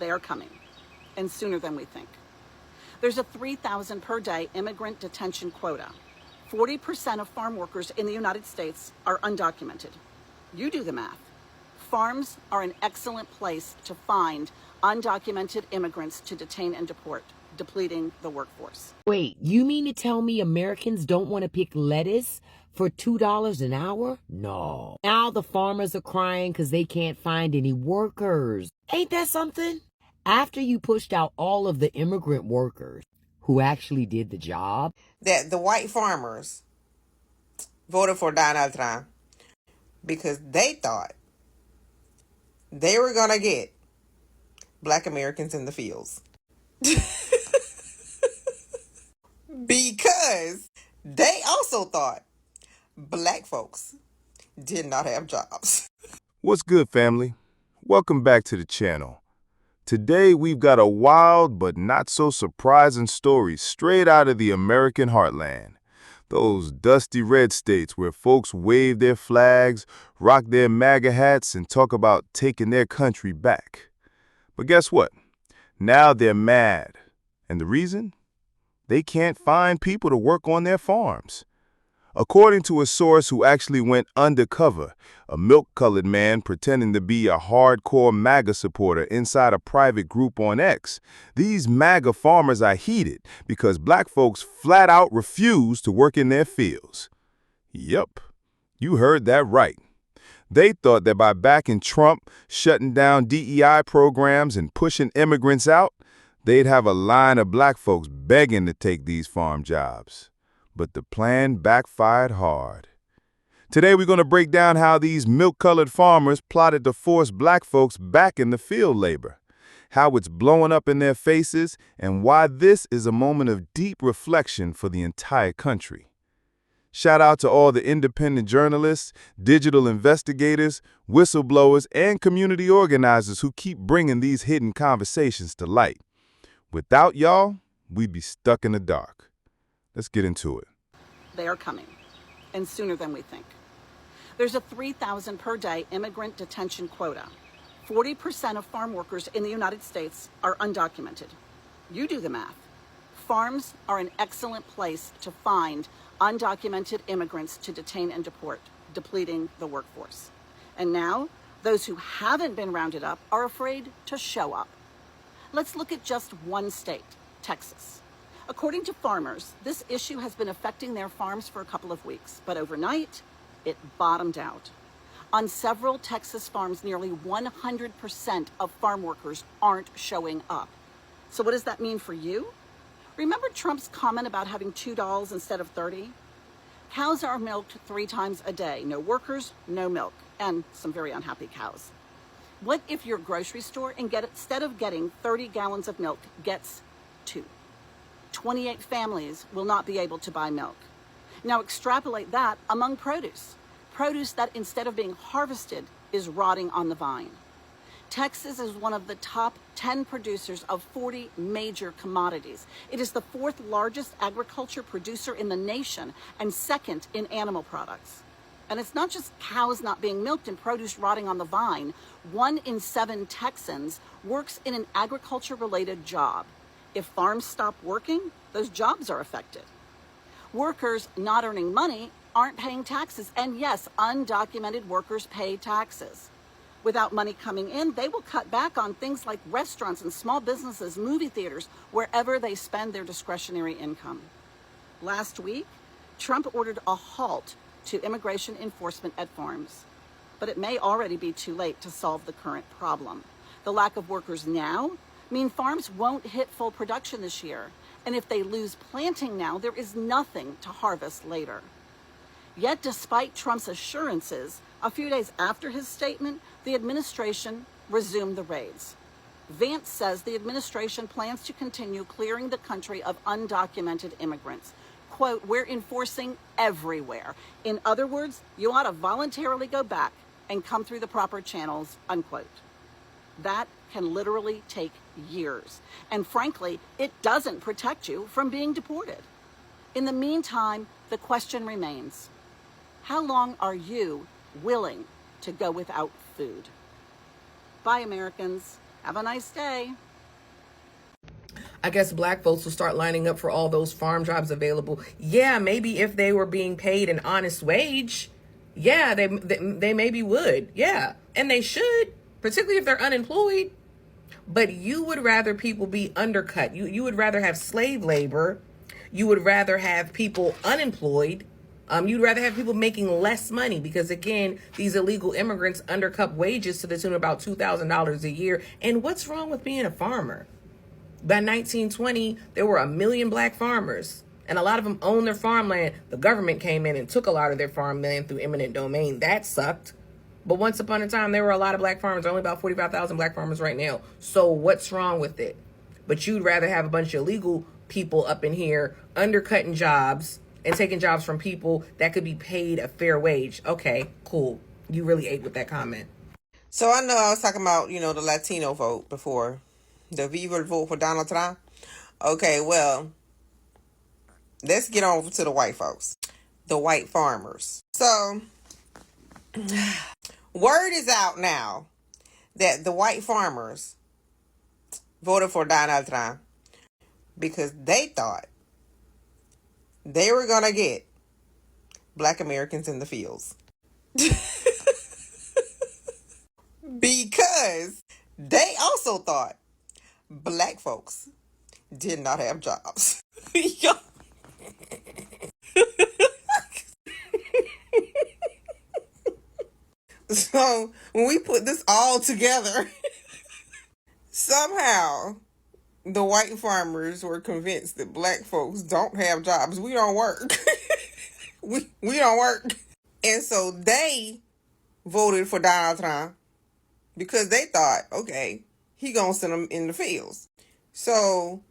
They are coming, and sooner than we think. There's a 3,000 per day immigrant detention quota. 40% of farm workers in the United States are undocumented. You do the math. Farms are an excellent place to find undocumented immigrants to detain and deport, depleting the workforce. Wait, you mean to tell me Americans don't want to pick lettuce for $2 an hour? No. Now the farmers are crying because they can't find any workers. Ain't that something? After you pushed out all of the immigrant workers who actually did the job, That the white farmers voted for Donald Trump because they thought they were going to get Black Americans in the fields. Because they also thought Black folks did not have jobs. What's good, family? Welcome back to the channel. Today we've got a wild but not so surprising story straight out of the American heartland. Those dusty red states where folks wave their flags, rock their MAGA hats, and talk about taking their country back. But guess what? Now they're mad. And the reason? They can't find people to work on their farms. According to a source who actually went undercover, a milk-colored man pretending to be a hardcore MAGA supporter inside a private group on X, these MAGA farmers are heated because Black folks flat out refuse to work in their fields. Yup, you heard that right. They thought that by backing Trump, shutting down DEI programs, and pushing immigrants out, they'd have a line of Black folks begging to take these farm jobs. But the plan backfired hard. Today we're going to break down how these milk-colored farmers plotted to force Black folks back into field labor, how it's blowing up in their faces, and why this is a moment of deep reflection for the entire country. Shout out to all the independent journalists, digital investigators, whistleblowers, and community organizers who keep bringing these hidden conversations to light. Without y'all, we'd be stuck in the dark. Let's get into it. They are coming, and sooner than we think. There's a 3,000 per day immigrant detention quota. 40% of farm workers in the United States are undocumented. You do the math. Farms are an excellent place to find undocumented immigrants to detain and deport, depleting the workforce. And now, those who haven't been rounded up are afraid to show up. Let's look at just one state, Texas. According to farmers, this issue has been affecting their farms for a couple of weeks, but overnight, it bottomed out. On several Texas farms, nearly 100% of farm workers aren't showing up. So what does that mean for you? Remember Trump's comment about having $2 instead of 30? Cows are milked 3 times a day. No workers, no milk, and some very unhappy cows. What if your grocery store, instead of getting 30 gallons of milk, gets 2? 28 families will not be able to buy milk. Now extrapolate that among produce. Produce that instead of being harvested is rotting on the vine. Texas is one of the top 10 producers of 40 major commodities. It is the 4th largest agriculture producer in the nation and 2nd in animal products. And it's not just cows not being milked and produce rotting on the vine. 1 in 7 Texans works in an agriculture-related job. If farms stop working, those jobs are affected. Workers not earning money aren't paying taxes. And yes, undocumented workers pay taxes. Without money coming in, they will cut back on things like restaurants and small businesses, movie theaters, wherever they spend their discretionary income. Last week, Trump ordered a halt to immigration enforcement at farms. But it may already be too late to solve the current problem. The lack of workers now mean farms won't hit full production this year. And if they lose planting now, there is nothing to harvest later. Yet, despite Trump's assurances, a few days after his statement, the administration resumed the raids. Vance says the administration plans to continue clearing the country of undocumented immigrants. Quote, "We're enforcing everywhere. In other words, you ought to voluntarily go back and come through the proper channels," unquote. That can literally take years. And frankly, it doesn't protect you from being deported. In the meantime, the question remains, how long are you willing to go without food? Bye, Americans. Have a nice day. I guess black folks will start lining up for all those farm jobs available. Yeah, maybe if they were being paid an honest wage, yeah, they maybe would. Yeah, and they should, particularly if they're unemployed. But you would rather people be undercut. You would rather have slave labor. You would rather have people unemployed. You'd rather have people making less money because, again, these illegal immigrants undercut wages to the tune of about $2,000 a year. And what's wrong with being a farmer? By 1920, there were 1 million black farmers, and a lot of them owned their farmland. The government came in and took a lot of their farmland through eminent domain. That sucked. But once upon a time, there were a lot of black farmers, only about 45,000 black farmers right now. So what's wrong with it? But you'd rather have a bunch of illegal people up in here undercutting jobs and taking jobs from people that could be paid a fair wage. Okay, cool. You really ate with that comment. So I know I was talking about, the Latino vote before. The Viva vote for Donald Trump. Okay, well, let's get on to the white folks. The white farmers. So, word is out now that the white farmers voted for Donald Trump because they thought they were going to get black Americans in the fields. Because they also thought black folks did not have jobs. So when we put this all together, somehow the white farmers were convinced that black folks don't have jobs. We don't work. we don't work. And so they voted for Donald Trump because they thought, okay, he gonna send them in the fields. So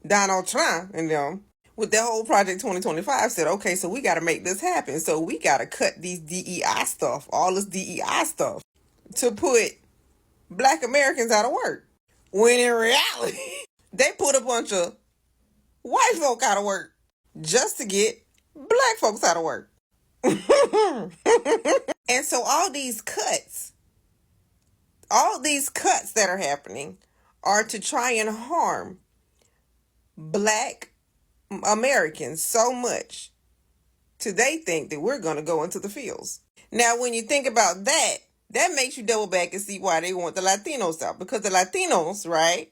Donald Trump and them, with the whole Project 2025, said, okay, so we got to make this happen. So we got to cut these DEI stuff, all this DEI stuff, to put black Americans out of work. When in reality, they put a bunch of white folk out of work just to get black folks out of work. And so all these cuts that are happening are to try and harm black Americans so much till they think that we're going to go into the fields. Now, when you think about that, that makes you double back and see why they want the Latinos out. Because the Latinos, right,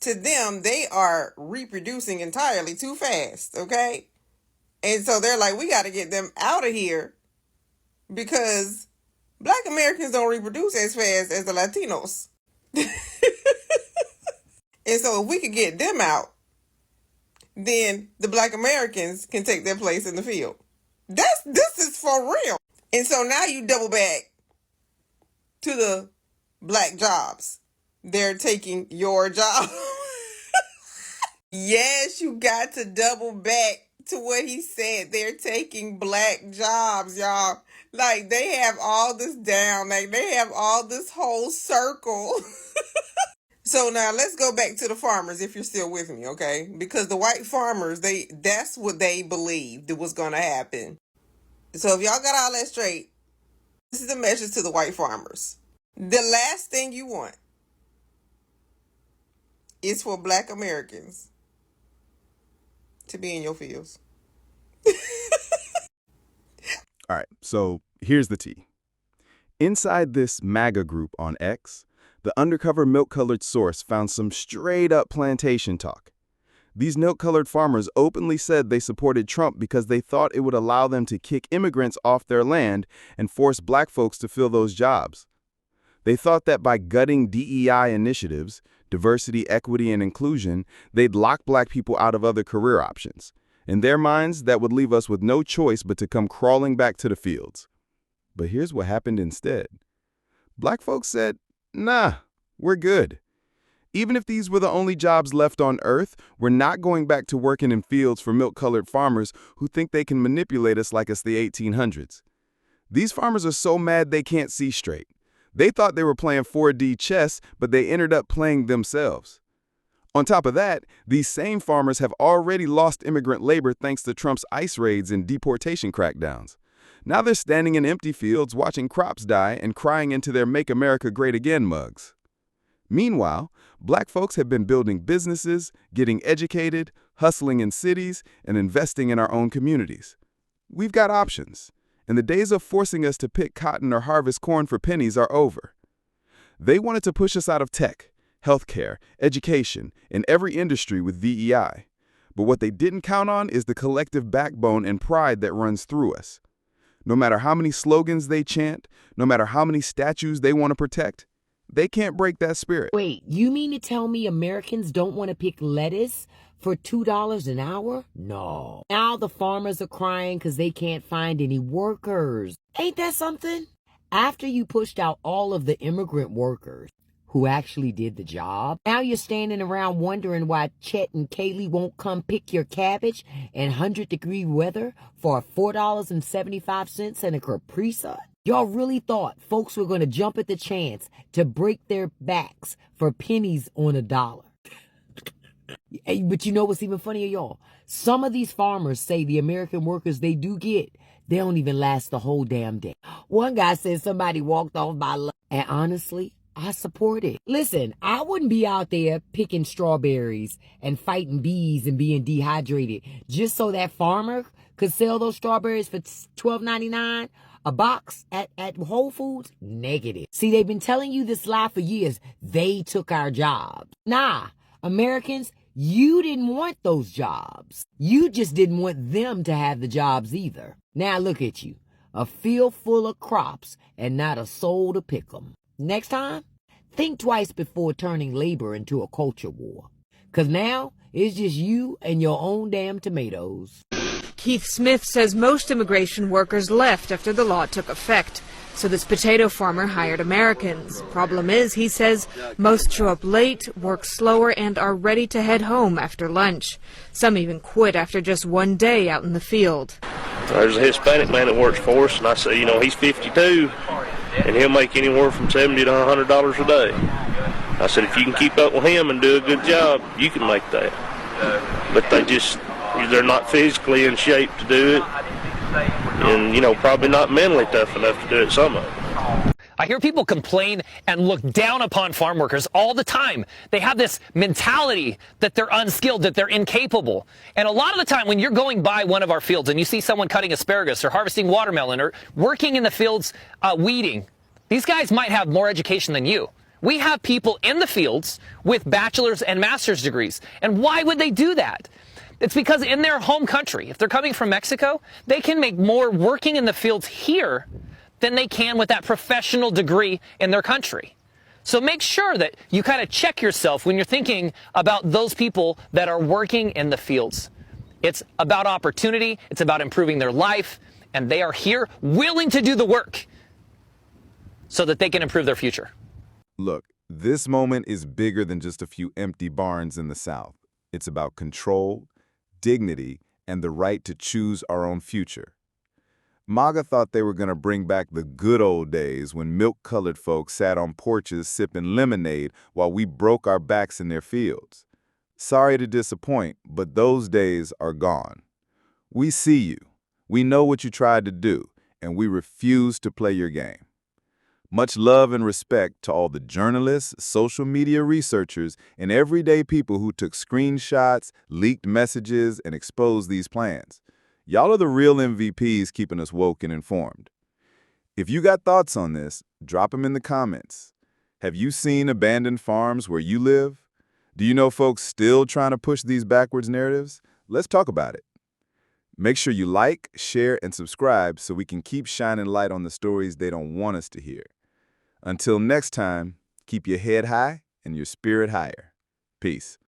to them, they are reproducing entirely too fast, okay? And so they're like, we got to get them out of here because black Americans don't reproduce as fast as the Latinos. And so if we could get them out, then the black Americans can take their place in the field. This is for real. And so now you double back to the black jobs. They're taking your job. Yes, you got to double back to what he said. They're taking black jobs, y'all. Like, they have all this down. Like, they have all this whole circle. So now let's go back to the farmers, if you're still with me, okay? Because the white farmers, that's what they believed was going to happen. So if y'all got all that straight, this is a message to the white farmers. The last thing you want is for black Americans to be in your fields. All right, so here's the tea. Inside this MAGA group on X, the undercover milk-colored source found some straight-up plantation talk. These milk-colored farmers openly said they supported Trump because they thought it would allow them to kick immigrants off their land and force black folks to fill those jobs. They thought that by gutting DEI initiatives, diversity, equity, and inclusion, they'd lock black people out of other career options. In their minds, that would leave us with no choice but to come crawling back to the fields. But here's what happened instead. Black folks said, nah, we're good. Even if these were the only jobs left on Earth, we're not going back to working in fields for milk-colored farmers who think they can manipulate us like it's the 1800s. These farmers are so mad they can't see straight. They thought they were playing 4D chess, but they ended up playing themselves. On top of that, these same farmers have already lost immigrant labor thanks to Trump's ICE raids and deportation crackdowns. Now they're standing in empty fields watching crops die and crying into their Make America Great Again mugs. Meanwhile, Black folks have been building businesses, getting educated, hustling in cities, and investing in our own communities. We've got options, and the days of forcing us to pick cotton or harvest corn for pennies are over. They wanted to push us out of tech, healthcare, education, and every industry with VEI. But what they didn't count on is the collective backbone and pride that runs through us. No matter how many slogans they chant, no matter how many statues they want to protect, they can't break that spirit. Wait, you mean to tell me Americans don't want to pick lettuce for $2 an hour? No. Now the farmers are crying because they can't find any workers. Ain't that something? After you pushed out all of the immigrant workers who actually did the job, now you're standing around wondering why Chet and Kaylee won't come pick your cabbage in 100-degree weather for $4.75 and a Capri Sun? Y'all really thought folks were going to jump at the chance to break their backs for pennies on a dollar. But you know what's even funnier, y'all? Some of these farmers say the American workers they do get, they don't even last the whole damn day. One guy said somebody walked off by lunch, and honestly, I support it. Listen, I wouldn't be out there picking strawberries and fighting bees and being dehydrated just so that farmer could sell those strawberries for $12.99 a box at Whole Foods. Negative. See, they've been telling you this lie for years. They took our jobs. Nah, Americans, you didn't want those jobs. You just didn't want them to have the jobs either. Now look at you, a field full of crops and not a soul to pick them. Next time, think twice before turning labor into a culture war. 'Cause now, it's just you and your own damn tomatoes. Keith Smith says most immigration workers left after the law took effect, so this potato farmer hired Americans. Problem is, he says, most show up late, work slower, and are ready to head home after lunch. Some even quit after just one day out in the field. There's a Hispanic man that works for us, and I say, he's 52, and he'll make anywhere from $70 to $100 a day. I said, if you can keep up with him and do a good job, you can make that. But they're not physically in shape to do it, and, probably not mentally tough enough to do it, some of them. I hear people complain and look down upon farm workers all the time. They have this mentality that they're unskilled, that they're incapable. And a lot of the time when you're going by one of our fields and you see someone cutting asparagus or harvesting watermelon or working in the fields weeding, these guys might have more education than you. We have people in the fields with bachelor's and master's degrees. And why would they do that? It's because in their home country, if they're coming from Mexico, they can make more working in the fields here than they can with that professional degree in their country. So make sure that you kind of check yourself when you're thinking about those people that are working in the fields. It's about opportunity, it's about improving their life, and they are here willing to do the work so that they can improve their future. Look, this moment is bigger than just a few empty barns in the South. It's about control, dignity, and the right to choose our own future. MAGA thought they were going to bring back the good old days when milk-colored folks sat on porches sipping lemonade while we broke our backs in their fields. Sorry to disappoint, but those days are gone. We see you. We know what you tried to do, and we refuse to play your game. Much love and respect to all the journalists, social media researchers, and everyday people who took screenshots, leaked messages, and exposed these plans. Y'all are the real MVPs keeping us woke and informed. If you got thoughts on this, drop them in the comments. Have you seen abandoned farms where you live? Do you know folks still trying to push these backwards narratives? Let's talk about it. Make sure you like, share, and subscribe so we can keep shining light on the stories they don't want us to hear. Until next time, keep your head high and your spirit higher. Peace.